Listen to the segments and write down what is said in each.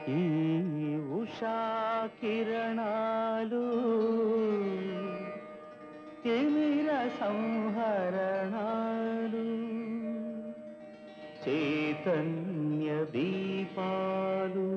ఈ ఉషా కిరణాలు తిమిర సంహరణాలు చైతన్య దీపాలు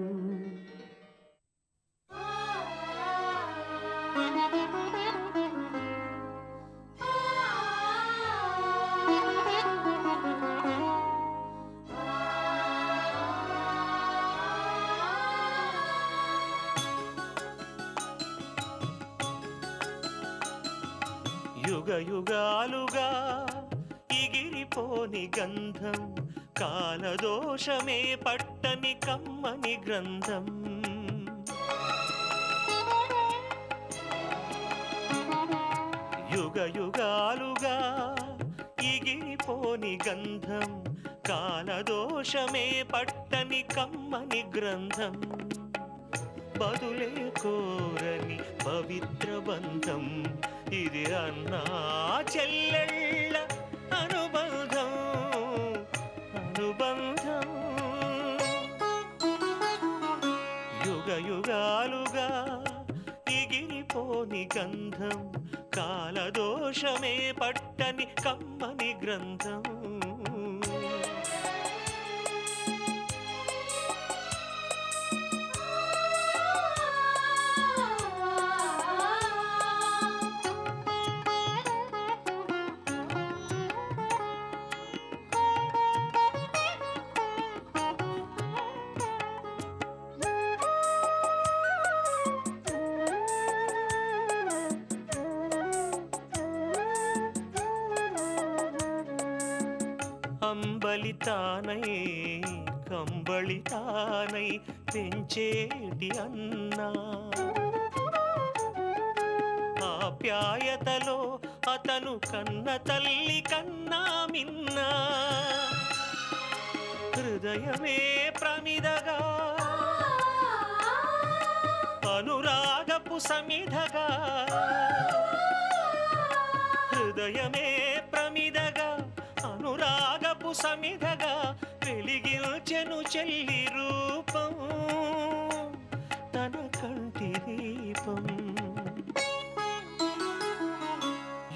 యుగ యుగాలుగా ఇగిరిపోని గంధం కాలదోషమే పట్టని కమ్మని గ్రంథం యుగ యుగాలుగా ఇగిరిపోని గంధం కాలదోషమే పట్టని కమ్మని గ్రంథం బదులే కోరని పవిత్ర బంధం ఇది అన్నా చెల్లెళ్ళ అనుబంధం అనుబంధం యుగ యుగాలుగా ఎగిరిపోని గంధం కాలదోషమే పట్టని కమ్మని గ్రంథం అంబలితానై కంబళితానై పెంచేటి అన్నా ఆప్యాయతలో అతను కన్న తల్లి కన్నా మిన్నా హృదయమే ప్రమిదగా అనురాగపు సమిధగా హృదయమే ప్రమిదగా అనురాగపు సమిధగా వెలిగించెను చెల్లి రూపం తన కంటి దీపం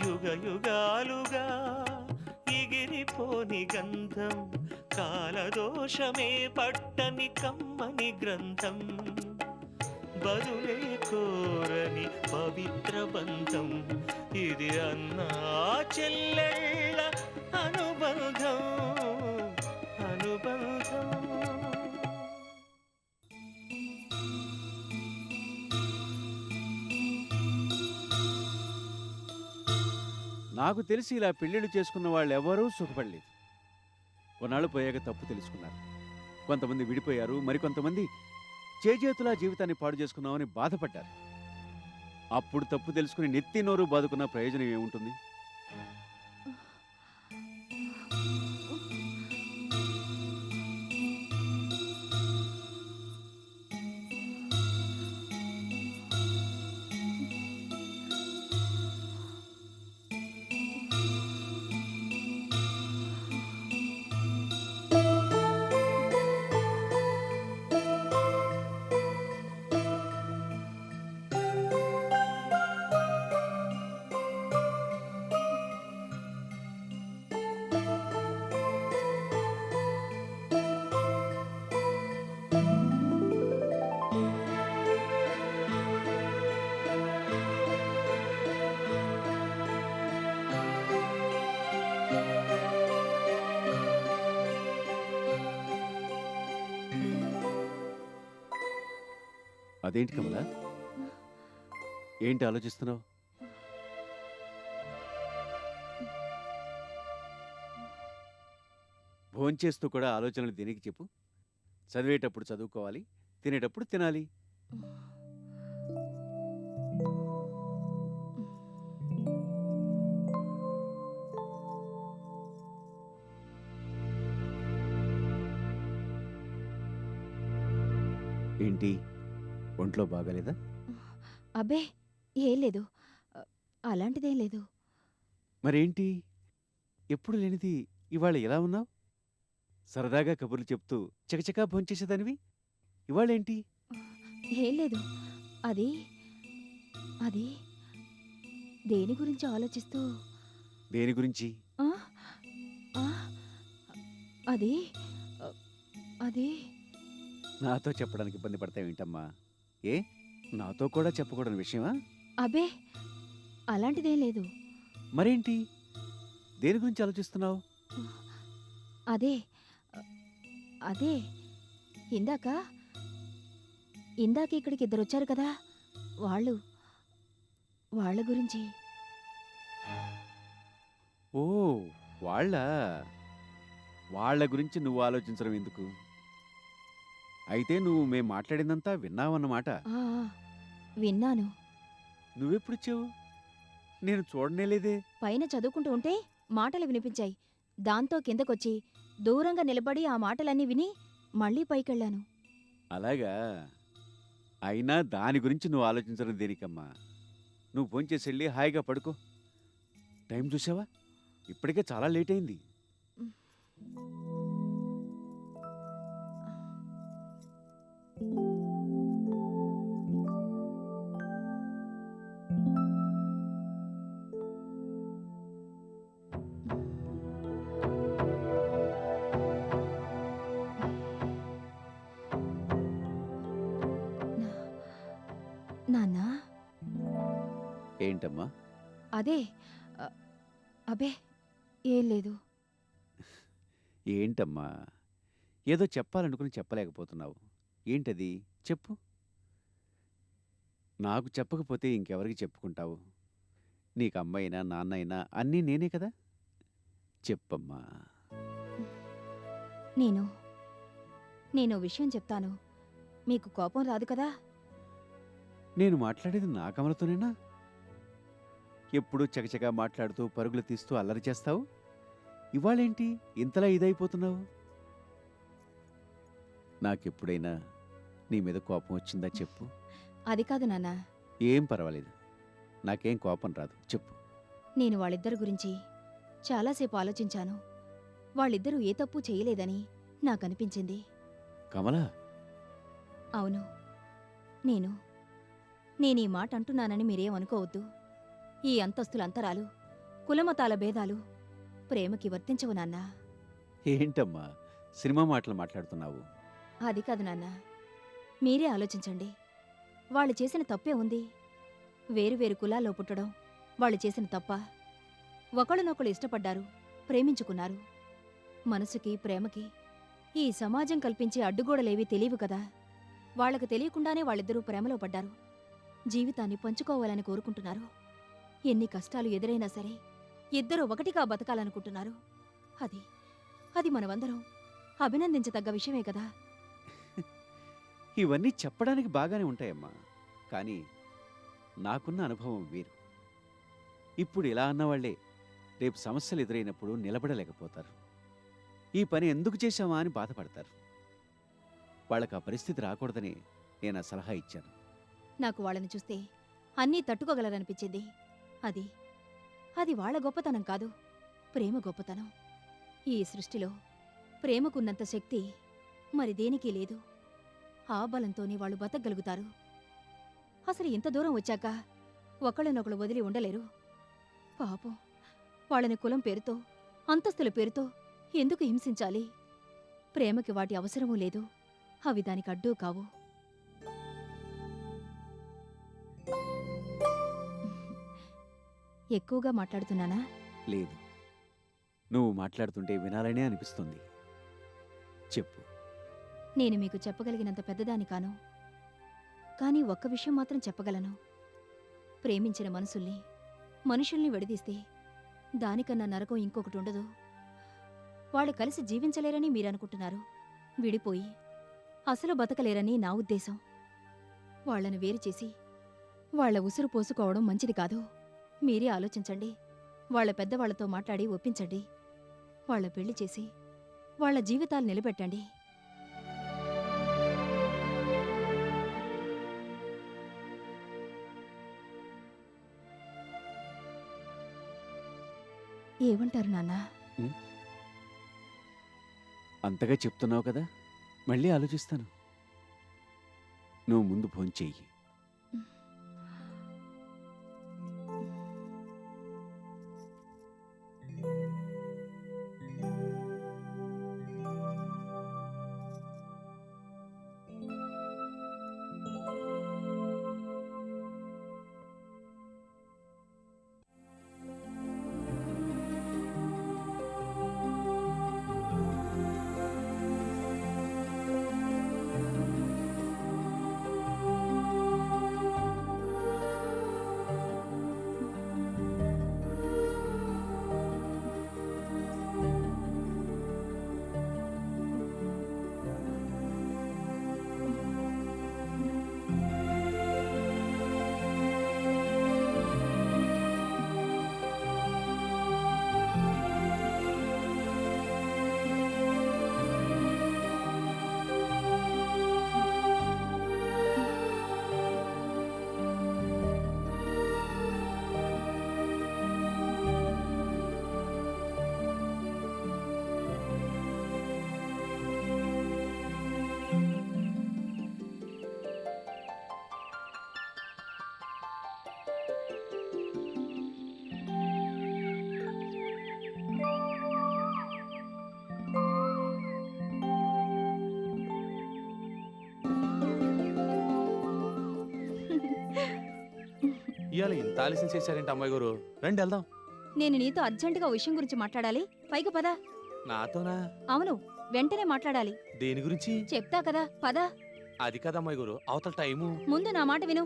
యుగ యుగాలుగా ఎగిరిపోని గంధం కాలదోషమే పట్టని కమ్మని గ్రంథం బదులే కోరని పవిత్ర బంధం ఇది అన్నా చెల్లెళ్ళ అనుబంధం అనుబంధం నాకు తెలిసి ఇలా పెళ్ళిళ్ళు చేసుకున్న వాళ్ళు ఎవరూ సుఖపడలేదు. కొన్నాళ్ళు పోయాక తప్పు తెలుసుకున్నారు. కొంతమంది విడిపోయారు, మరికొంతమంది చేజేతులా జీవితాన్ని పాడు చేసుకున్నామని బాధపడ్డారు. అప్పుడు తప్పు తెలుసుకుని నెత్తి నోరు బాదుకున్న ప్రయోజనం ఏముంటుంది? అదేంటి కమలా, ఏంటి ఆలోచిస్తున్నావు? భోంచేస్తూ కూడా ఆలోచనలు దేనికి చెప్పు? చదివేటప్పుడు చదువుకోవాలి, తినేటప్పుడు తినాలి. ఏంటి, ఒంట్లో బాగాలేదా? అబ్బే ఏం లేదు, అలాంటిదేం లేదు. మరేంటి ఎప్పుడు లేనిది ఇవాళ ఎలా ఉన్నావు? సరదాగా కబుర్లు చెప్తూ చకచకా భోంచేసేదానివి ఇవాళేంటి? ఏం లేదు. అది అది దేని గురించి ఆలోచిస్తూ దేని గురించి? ఆ, ఆ, అది అ, అది నాతో చెప్పడానికి ఇబ్బంది పడతావేంటమ్మా? ఏ నాతో కూడా చెప్పకూడని విషయమా? అబే అలాంటిదేం లేదు. మరేంటి? దేని గురించి ఆలోచిస్తున్నావు? అదే అదే ఇందాక ఇందాక ఇక్కడికి ఇద్దరు వచ్చారు కదా, వాళ్ళ గురించి. ఓ వాళ్ళ వాళ్ళ గురించి నువ్వు ఆలోచించడం ఎందుకు? అయితే నువ్వు మేం మాట్లాడిందంతా విన్నావన్నమాట. ఆ, ఆ, విన్నాను. నువ్వెప్పుడొచ్చావు? నేను చూడనే లేదే. పైన చదువుకుంటూ ఉంటే మాటలు వినిపించాయి. దాంతో కిందకొచ్చి దూరంగా నిలబడి ఆ మాటలన్నీ విని మళ్ళీ పైకెళ్ళాను. అలాగా? అయినా దాని గురించి నువ్వు ఆలోచించడం దేనికమ్మా? నువ్వు ఫోన్ చేసి వెళ్ళి హాయిగా పడుకో. టైం చూసావా? ఇప్పటికే చాలా లేట్ అయింది. నాన్నా, ఏంటమ్మా? అదే అ, అబే ఏం లేదు. ఏంటమ్మా? ఏదో చెప్పాలనుకుని చెప్పలేకపోతున్నావు. ఏంటది? చెప్పు. నాకు చెప్పకపోతే ఇంకెవరికి చెప్పుకుంటావు? నీకు అమ్మైనా నాన్నైనా అన్నీ నేనే కదా. చెప్పమ్మా. నేను నేను విషయం చెప్తాను. మీకు కోపం రాదు కదా? నేను మాట్లాడేది నా కమలతోనేనా? ఎప్పుడూ చకచకా మాట్లాడుతూ పరుగులు తీస్తూ అల్లరి చేస్తావు. ఇవాళేంటి ఇంతలా ఇదైపోతున్నావు? నాకెప్పుడైనా నీ మీద కోపం వచ్చిందా చెప్పు. అది కాదు నాన్న. ఏం పర్వాలేదు, నాకేం కోపం రాదు, చెప్పు. నేను వాళ్ళిద్దరి గురించి చాలాసేపు ఆలోచించాను. వాళ్ళిద్దరూ ఏ తప్పు చేయలేదని నాకనిపించింది. కమలా, అవును, నేనీ మాట అంటున్నానని మీరేమనుకోవద్దు. ఈ అంతస్తుల అంతరాలు, కులమతాల భేదాలు ప్రేమకి వర్తించవు నాన్నా. ఏంటమ్మా సినిమా మాటలు మాట్లాడుతున్నావు? అది కాదు నాన్నా. మీరే ఆలోచించండి. వాళ్ళు చేసిన తప్పే ఉంది. వేరువేరు కులాల్లో పుట్టడం వాళ్ళు చేసిన తప్ప? ఒకళ్ళనొకళ్ళు ఇష్టపడ్డారు, ప్రేమించుకున్నారు. మనసుకి ప్రేమకి ఈ సమాజం కల్పించే అడ్డుగోడలేవీ తెలియవు కదా. వాళ్లకు తెలియకుండానే వాళ్ళిద్దరూ ప్రేమలో పడ్డారు. జీవితాన్ని పంచుకోవాలని కోరుకుంటున్నారు. ఎన్ని కష్టాలు ఎదురైనా సరే ఇద్దరూ ఒకటిగా బతకాలనుకుంటున్నారు. అది మనమందరం అభినందించదగ్గ విషయమే కదా. ఇవన్నీ చెప్పడానికి బాగానే ఉంటాయమ్మా, కానీ నాకున్న అనుభవం వేరు. ఇప్పుడు ఇలా అన్నవాళ్లే రేపు సమస్యలు ఎదురైనప్పుడు నిలబడలేకపోతారు. ఈ పని ఎందుకు చేశామా అని బాధపడతారు. వాళ్ళకి ఆ పరిస్థితి రాకూడదని నేను ఆ సలహా ఇచ్చాను. నాకు వాళ్ళని చూస్తే అన్నీ తట్టుకోగలరనిపించింది. అది వాళ్ళ గొప్పతనం కాదు, ప్రేమ గొప్పతనం. ఈ సృష్టిలో ప్రేమకున్నంత శక్తి మరి దేనికి లేదు. ఆ బలంతోనే వాళ్ళు బతకగలుగుతారు. అసలు ఇంత దూరం వచ్చాక ఒకళ్ళనొకళ్ళు వదిలి ఉండలేరు. పాపం, వాళ్ళని కులం పేరుతో, అంతస్తుల పేరుతో ఎందుకు హింసించాలి? ప్రేమకి వాటి అవసరమూ లేదు, అవి దానికి అడ్డూ కావు. ఎక్కువగా మాట్లాడుతున్నానా? లేదు, నువ్వు మాట్లాడుతుంటే వినాలనే అనిపిస్తుంది. చెప్పు. నేను మీకు చెప్పగలిగినంత పెద్దదాని కాను, కానీ ఒక్క విషయం మాత్రం చెప్పగలను. ప్రేమించిన మనుషుల్ని విడదీస్తే దానికన్నా నరకం ఇంకొకటి ఉండదు. వాళ్ళు కలిసి జీవించలేరని మీరనుకుంటున్నారు. విడిపోయి అసలు బతకలేరని నా ఉద్దేశం. వాళ్లను వేరు చేసి వాళ్ల ఉసురు పోసుకోవడం మంచిది కాదు. మీరే ఆలోచించండి. వాళ్ల పెద్దవాళ్లతో మాట్లాడి ఒప్పించండి. వాళ్ల పెళ్లి చేసి వాళ్ల జీవితాలు నిలబెట్టండి. ఏమంటారు నాన్నా? అంతగా చెప్తున్నావు కదా, మళ్ళీ ఆలోచిస్తాను. నువ్వు ముందు భోంచెయ్యి. ఇవాళ ఇంత ఆలస్యం చేశారేంటి అమ్మాయి గారు? రండి వెళ్దాం. నేను నీతో అర్జెంటుగా ఓ విషయం గురించి మాట్లాడాలి. పైకి పద. నాతోనా? అవును, వెంటనే మాట్లాడాలి. దేని గురించి? చెప్తా కదా, పద. అది కదా అమ్మాయి గారు, అవతల టైము. ముందు నా మాట విను.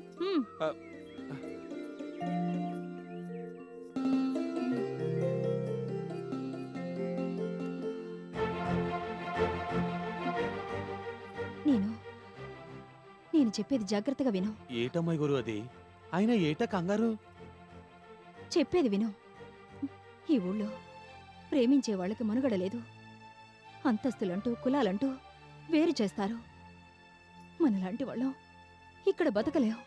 నేను చెప్పేది జాగ్రత్తగా విను. ఏటమ్మాయి గారు అది? అయినా ఏట కంగారు? చెప్పేది విను. ఈ ఊళ్ళో ప్రేమించే వాళ్ళకి మనుగడ లేదు. అంతస్తులంటూ కులాలంటూ వేరు చేస్తారు. మనలాంటి వాళ్ళం ఇక్కడ బతకలేం.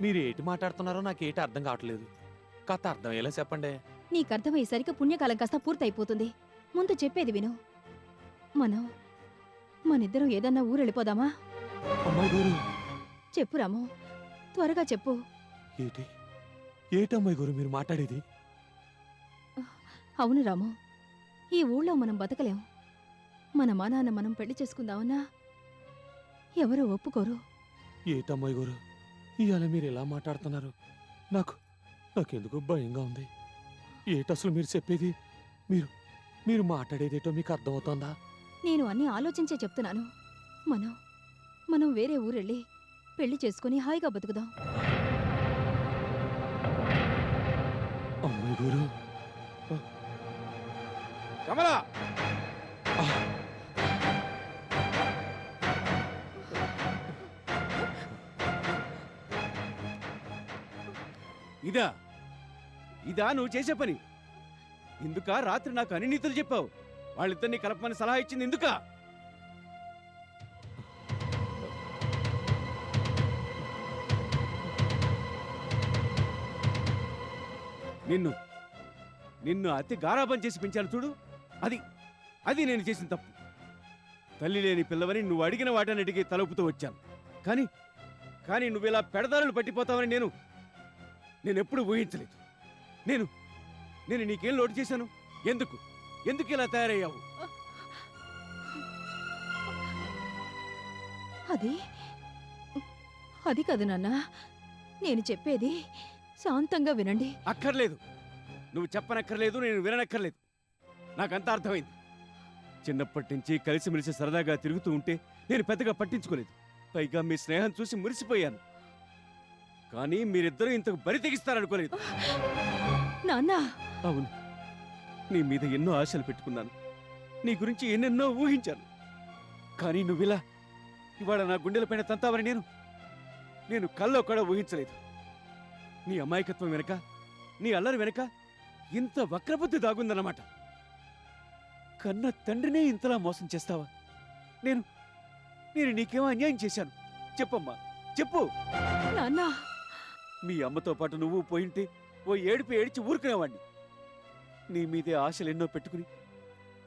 మీరు ఏటి మాట్లాడుతున్నారో నాకేటి అర్థం కావట్లేదు. కథ అర్థమయ్యేలా చెప్పండి. నీకర్థమయ్యేసరికి పుణ్యకాలం కాస్త పూర్తయిపోతుంది. ముందు చెప్పేది విను. మనిద్దరం ఏదన్నా ఊరెళ్ళిపోదామా? అమ్మాయి గారు, చెప్పు రాము, త్వరగా చెప్పు. ఏటమ్మాయి గారు మీరు మాట్లాడేది? అవును రాము, ఈ ఊళ్ళో మనం బతకలేం. మన మానాన్న మనం పెళ్లి చేసుకుందామన్నా ఎవరో ఒప్పుకోరు. ఏటమ్మాయి గారు, ఇవాళ మీరు ఎలా మాట్లాడుతున్నారు? నాకెందుకు భయంగా ఉంది. ఏటసలు మీరు చెప్పేది? మీరు మాట్లాడేదేటో మీకు అర్థమవుతోందా? నేను అన్నీ ఆలోచించే చెప్తున్నాను. మనం వేరే ఊరెళ్ళి పెళ్లి చేసుకుని హాయిగా బతుకుదాం. అమ్మాయి గారు, కమలా! ఇదా నువ్వు చేసే పని? ఇందుకా రాత్రి నాకు అన్ని నీతులు చెప్పావు? వాళ్ళిద్దరిని కలపమని సలహా ఇచ్చింది ఎందుకా? నిన్ను అతి గారాబం చేసి పెంచాను చూడు, అది నేను చేసిన తప్పు. తల్లి లేని పిల్లవని నువ్వు అడిగిన వాటన్నిటికీ తలుపుతూ వచ్చాను. కానీ నువ్వు ఇలా పెడదారులు పట్టిపోతావని నేను ఎప్పుడు ఊహించలేదు. నేను నీకేం లోటు చేశాను? ఎందుకు ఇలా తయారయ్యావు? అది కాదు నాన్న, నేను చెప్పేది శాంతంగా వినండి. అక్కర్లేదు, నువ్వు చెప్పనక్కర్లేదు, నేను విననక్కర్లేదు. నాకంతా అర్థమైంది. చిన్నప్పటి నుంచి కలిసిమెలిసి సరదాగా తిరుగుతూ ఉంటే నేను పెద్దగా పట్టించుకోలేదు. పైగా మీ స్నేహం చూసి మురిసిపోయాను. కానీ మీరిద్దరూ ఇంతకు బరి తెగిస్తారనుకోలేదు. నాన్నా! అవును, నీ మీద ఎన్నో ఆశలు పెట్టుకున్నాను, నీ గురించి ఎన్నెన్నో ఊహించాను. కానీ నువ్విలా ఇవాళ నా గుండెలపైన తంతావని నేను కల్లో కూడా ఊహించలేదు. నీ అమాయకత్వం వెనక, నీ అల్లరి వెనక ఇంత వక్రబుద్ధి దాగుందన్నమాట. కన్న తండ్రినే ఇంతలా మోసం చేస్తావా? నేను నీకేమో అన్యాయం చేశాను? చెప్పమ్మా, చెప్పు. నాన్నా! మీ అమ్మతో పాటు నువ్వు పోయింటే ఓ ఏడిపి ఏడిచి ఊరుకునేవాణ్ణి. నీ మీదే ఆశలు ఎన్నో పెట్టుకుని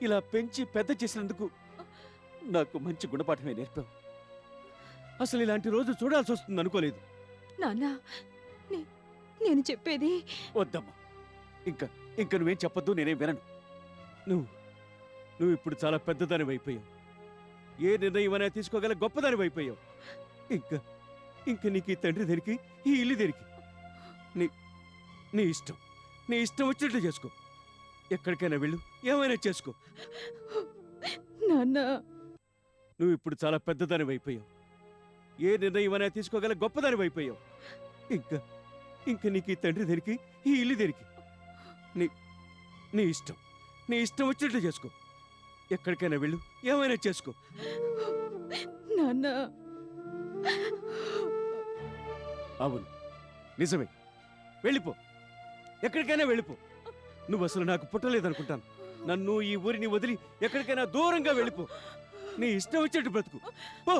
ఇలా పెంచి పెద్ద చేసినందుకు నాకు మంచి గుణపాఠమే నేర్పావు. అసలు ఇలాంటి రోజు చూడాల్సి వస్తుంది అనుకోలేదు. నాన్న నేను చెప్పేది వద్దమ్మా, ఇంకా ఇంకా నువ్వేం చెప్పొద్దు, నేనేం వినను. నువ్వు ఇప్పుడు చాలా పెద్దదాని అయిపోయావు. ఏ నిర్ణయం అయినా తీసుకోగల గొప్పదాని అయిపోయావు. ఇంకా ఇంకా నీకు ఈ తండ్రి దేనికి, ఈ ఇల్లు దేనికి? నీ నీ ఇష్టం, నీ ఇష్టం వచ్చినట్లు చేసుకో. ఎక్కడికైనా వెళ్ళు, ఏమైనా చేసుకో. నాన్న నువ్వు ఇప్పుడు చాలా పెద్దదాని అయిపోయావు. ఏ నిర్ణయం అయినా తీసుకోగల గొప్పదాని అయిపోయావు. ఇంకా ఇంకా నీకు ఈ తండ్రి దేనికి, ఈ ఇల్లు దేనికి? నీ నీ ఇష్టం, నీ ఇష్టం వచ్చినట్లు చేసుకో. ఎక్కడికైనా వెళ్ళు, ఏమైనా చేసుకో. నాన్న అవును, నిజమే. వెళ్ళిపో, ఎక్కడికైనా వెళ్ళిపో. నువ్వు అసలు నాకు పుట్టలేదనుకుంటాను. నన్ను, ఈ ఊరిని వదిలి ఎక్కడికైనా దూరంగా వెళ్ళిపో. నీ ఇష్టం వచ్చేట్టు బ్రతుకు పో.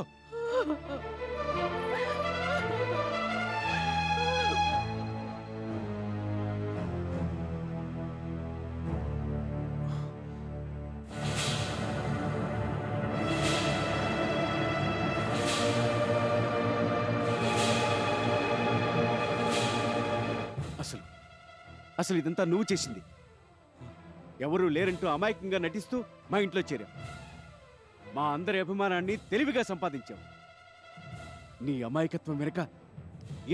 అసలు అసలు ఇదంతా నువ్వు చేసింది. ఎవరూ లేరంటూ అమాయకంగా నటిస్తూ మా ఇంట్లో చేరావు. మా అందరి అభిమానాన్ని తెలివిగా సంపాదించావు. నీ అమాయకత్వం వెనుక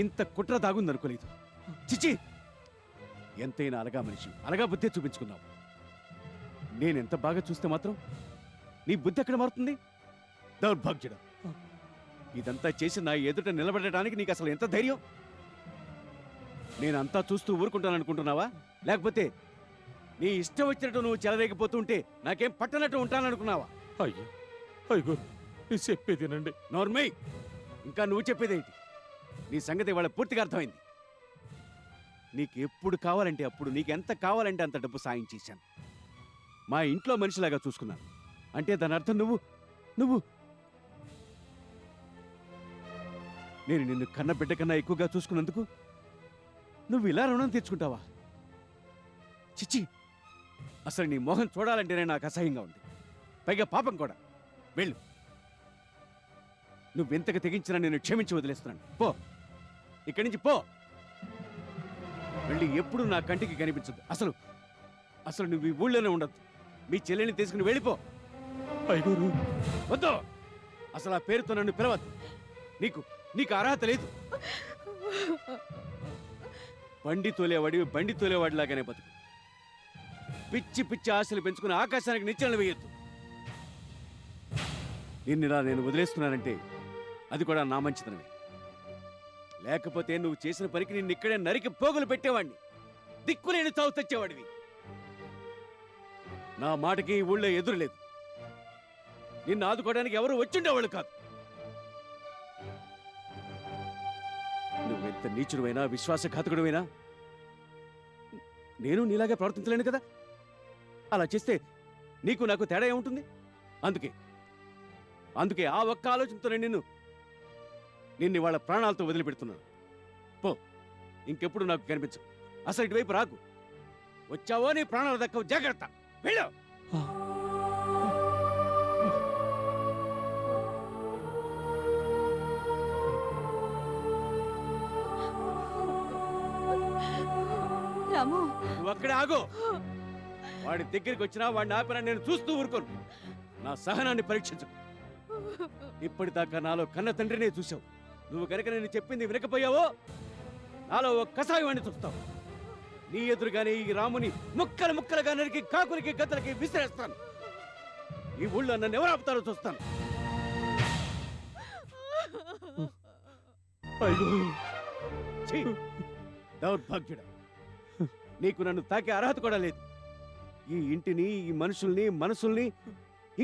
ఇంత కుట్ర దాగుందనుకోలేదు. చిచి, ఎంతైనా అలగా మనిషి, అలగా బుద్ధి చూపించుకున్నావు. నేనెంత బాగా చూస్తే మాత్రం నీ బుద్ధి ఎక్కడ మారుతుంది? దౌర్భాగ్యుడు, ఇదంతా చేసి నా ఎదుట నిలబడటానికి నీకు అసలు ఎంత ధైర్యం? నేనంతా చూస్తూ ఊరుకుంటాననుకుంటున్నావా? లేకపోతే నీ ఇష్టం వచ్చినట్టు నువ్వు చెలరేగిపోతుంటే నాకేం పట్టనట్టు ఉంటాననుకున్నావా? అయ్యో అయ్యో, నీ చెప్పేదేనండి. నోర్మై, ఇంకా నువ్వు చెప్పేదేంటి? నీ సంగతి వాళ్ళ పూర్తిగా అర్థమైంది. నీకు ఎప్పుడు కావాలంటే అప్పుడు, నీకు ఎంత కావాలంటే అంత డబ్బు సాయం చేశాను. మా ఇంట్లో మనిషిలాగా చూసుకున్నాను. అంటే దాని అర్థం నువ్వు నువ్వు నేను నిన్ను కన్న బిడ్డ కన్నా ఎక్కువగా చూసుకున్నందుకు నువ్వు ఇలా రుణం తీర్చుకుంటావా? చిచ్చి, అసలు నీ మోహం చూడాలంటేనే నాకు అసహ్యంగా ఉంది. పైగా పాపం కూడా. వెళ్ళు, నువ్వెంతగా తెగించినా నేను క్షమించి వదిలేస్తున్నాను. పో, ఇక్కడి నుంచి పో. వెళ్ళి ఎప్పుడు నా కంటికి కనిపించదు. అసలు అసలు నువ్వు ఈ ఊళ్ళోనే ఉండద్దు. మీ చెల్లెల్ని తీసుకుని వెళ్ళిపో. అయ్యో వద్దు, అసలు ఆ పేరుతో నన్ను పిలవద్దు. నీకు నీకు అర్హత లేదు. బండి తోలేవాడిలాగానే బతుకు. పిచ్చి పిచ్చి ఆశలు పెంచుకుని ఆకాశానికి నిచ్చెనలు వేయొద్దు. నిన్నిలా నేను వదిలేస్తున్నానంటే అది కూడా నా మంచితనమే. లేకపోతే నువ్వు చేసిన పనికి నిన్ను ఇక్కడే నరికి పోగులు పెట్టేవాడిని. దిక్కులేని చావు తెచ్చేవాడివి. నా మాటకి ఈ ఊళ్ళో ఎదురులేదు. నిన్ను ఆదుకోవడానికి ఎవరు వచ్చిండేవాళ్ళు కాదు. నువ్వెంత నీచుడువైనా, విశ్వాసఘాతకుడువైనా నేను నీలాగే ప్రవర్తించలేను కదా. అలా చేస్తే నీకు నాకు తేడా ఏముంటుంది? అందుకే ఆ ఒక్క ఆలోచనతోనే నిన్ను వాళ్ళ ప్రాణాలతో వదిలిపెడుతున్నాను. పో, ఇంకెప్పుడు నాకు కనిపించు. అసలు ఇటువైపు రాకు. వచ్చావో నీ ప్రాణాలు దక్కవు. జాగ్రత్త, వెళ్ళు. రాము, నువ్వు అక్కడే ఆగు. వాడి దగ్గరికి వచ్చినా వాడిని ఆపినా నేను చూస్తూ ఊరుకోను. నా సహనాన్ని పరీక్షించు. ఇప్పటిదాకా నాలో కన్న తండ్రినే చూసావు. నువ్వు కనుక నేను చెప్పింది వినకపోయావో నాలో ఒక కసాయవాణ్ణి చూస్తావు. నీ ఎదురుగానే ఈ రాముని ముక్కలు ముక్కలుగా నరికి కాకులకి గద్దలకి విసిరేస్తాను. ఈ ఊళ్ళో నన్ను ఎవరు ఆపుతారో చూస్తాను. ఛీ, దౌర్భాగ్యుడా, నీకు నన్ను తాకే అర్హత కూడా లేదు. ఈ ఇంటిని, ఈ మనుషుల్ని, మనసుల్ని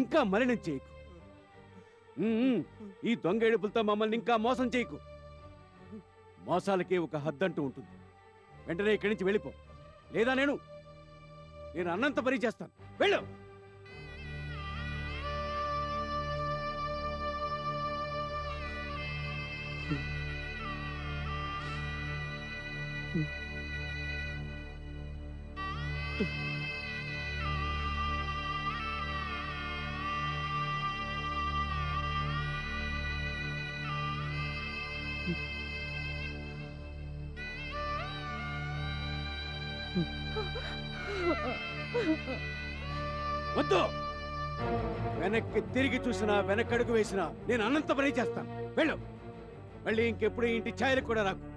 ఇంకా మలినం చేయకు. ఈ దొంగ ఏడుపులతో మమ్మల్ని ఇంకా మోసం చేయకు. మోసాలకే ఒక హద్దంటూ ఉంటుంది. వెంటనే ఇక్కడి నుంచి వెళ్ళిపో, లేదా నేను అన్నంత పని చేస్తాను. వెళ్ళు. వద్దు. వెనక్కి తిరిగి చూసినా వెనకడుగు వేసినా నేను అనంత పని చేస్తాను. వెళ్ళు. మళ్ళీ ఇంకెప్పుడు ఇంటి ఛాయలకు కూడా రాకు.